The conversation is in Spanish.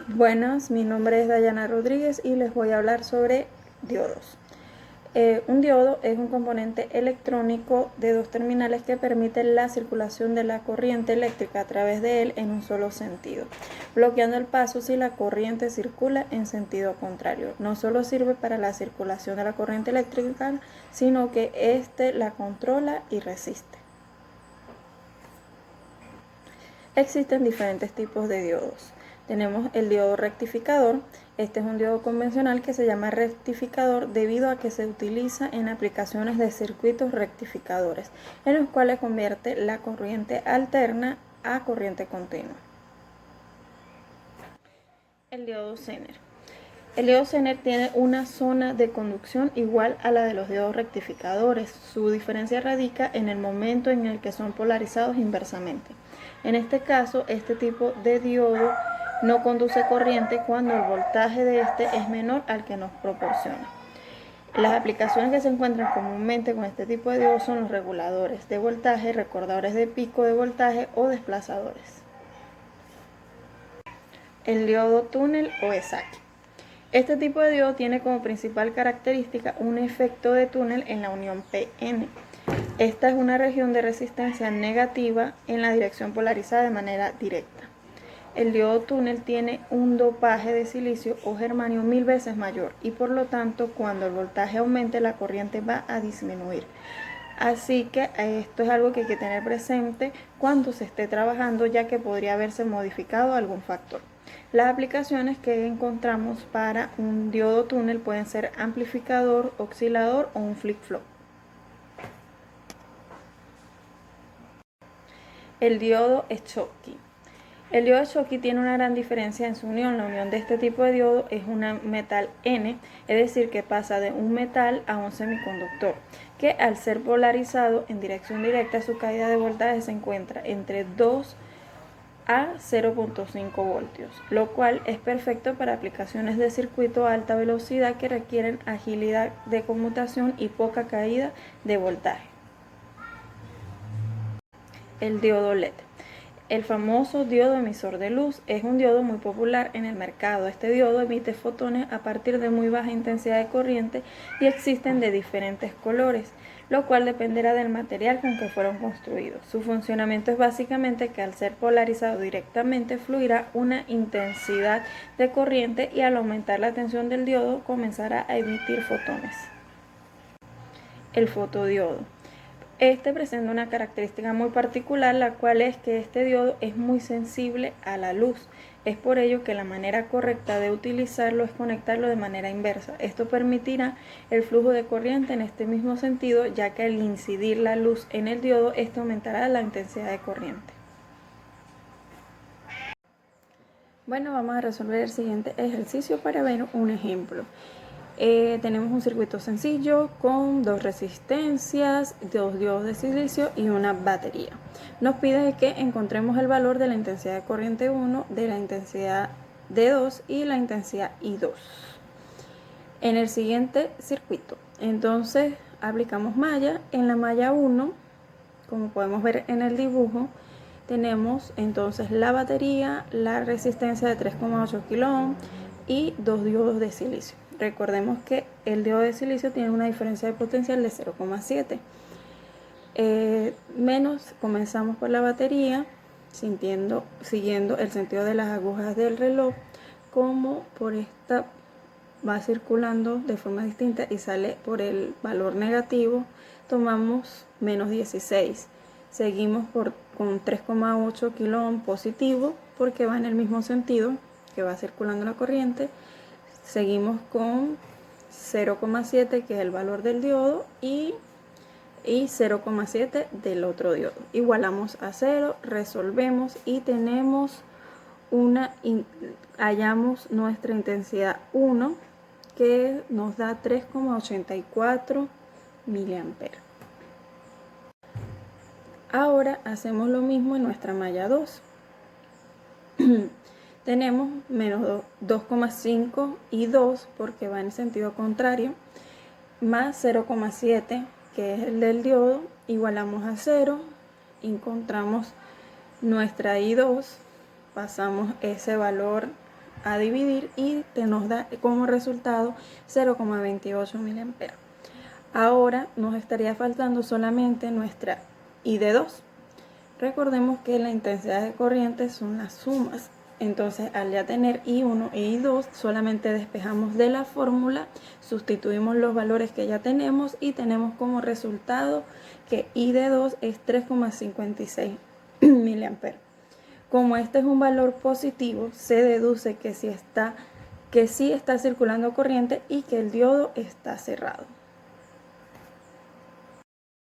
Buenas, mi nombre es Dayana Rodríguez y les voy a hablar sobre diodos. Un diodo es un componente electrónico de dos terminales que permiten la circulación de la corriente eléctrica a través de él en un solo sentido, bloqueando el paso si la corriente circula en sentido contrario. No solo sirve para la circulación de la corriente eléctrica, sino que éste la controla y resiste. Existen diferentes tipos de diodos. Tenemos el diodo rectificador. Este es un diodo convencional que se llama rectificador debido a que se utiliza en aplicaciones de circuitos rectificadores, en los cuales convierte la corriente alterna a corriente continua. El diodo Zener. El diodo Zener tiene una zona de conducción igual a la de los diodos rectificadores. Su diferencia radica en el momento en el que son polarizados inversamente. En este caso, este tipo de diodo no conduce corriente cuando el voltaje de este es menor al que nos proporciona. Las aplicaciones que se encuentran comúnmente con este tipo de diodos son los reguladores de voltaje, recordadores de pico de voltaje o desplazadores. El diodo túnel o Esaki. Este tipo de diodo tiene como principal característica un efecto de túnel en la unión PN. Esta es una región de resistencia negativa en la dirección polarizada de manera directa. El diodo túnel tiene un dopaje de silicio o germanio 1000 veces mayor y por lo tanto cuando el voltaje aumente la corriente va a disminuir. Así que esto es algo que hay que tener presente cuando se esté trabajando, ya que podría haberse modificado algún factor. Las aplicaciones que encontramos para un diodo túnel pueden ser amplificador, oscilador o un flip-flop. El diodo Schottky. El diodo Schottky tiene una gran diferencia en su unión. La unión de este tipo de diodo es un metal N, es decir, que pasa de un metal a un semiconductor, que al ser polarizado en dirección directa su caída de voltaje se encuentra entre 2 a 0.5 voltios, lo cual es perfecto para aplicaciones de circuito a alta velocidad que requieren agilidad de conmutación y poca caída de voltaje. El diodo LED. El famoso diodo emisor de luz es un diodo muy popular en el mercado. Este diodo emite fotones a partir de muy baja intensidad de corriente y existen de diferentes colores, lo cual dependerá del material con que fueron construidos. Su funcionamiento es básicamente que al ser polarizado directamente fluirá una intensidad de corriente y al aumentar la tensión del diodo comenzará a emitir fotones. El fotodiodo. Este presenta una característica muy particular, la cual es que este diodo es muy sensible a la luz. Es por ello que la manera correcta de utilizarlo es conectarlo de manera inversa. Esto permitirá el flujo de corriente en este mismo sentido, ya que al incidir la luz en el diodo, esto aumentará la intensidad de corriente. Bueno, vamos a resolver el siguiente ejercicio para ver un ejemplo. Tenemos un circuito sencillo con dos resistencias, dos diodos de silicio y una batería. Nos pide que encontremos el valor de la intensidad de corriente 1, de la intensidad D2 y la intensidad I2 en el siguiente circuito. Entonces aplicamos malla. En la malla 1, como podemos ver en el dibujo, tenemos entonces la batería, la resistencia de 3,8 kΩ y dos diodos de silicio. Recordemos que el diodo de silicio tiene una diferencia de potencial de 0,7. Comenzamos por la batería, siguiendo el sentido de las agujas del reloj, como por esta va circulando de forma distinta y sale por el valor negativo, tomamos menos 16. Seguimos con 3,8 kΩ positivo porque va en el mismo sentido que va circulando la corriente. Seguimos con 0,7 que es el valor del diodo y 0,7 del otro diodo. Igualamos a 0, resolvemos y hallamos nuestra intensidad 1 que nos da 3,84 miliamperes. Ahora hacemos lo mismo en nuestra malla 2. Tenemos menos 2,5 y 2 porque va en sentido contrario, más 0,7 que es el del diodo, igualamos a 0, encontramos nuestra I2, pasamos ese valor a dividir y nos da como resultado 0,28 mA. Ahora nos estaría faltando solamente nuestra I de 2. Recordemos que la intensidad de corriente son las sumas. Entonces, al ya tener I1 e I2, solamente despejamos de la fórmula, sustituimos los valores que ya tenemos y tenemos como resultado que I de 2 es 3,56 mA. Como este es un valor positivo, se deduce que sí está circulando corriente y que el diodo está cerrado.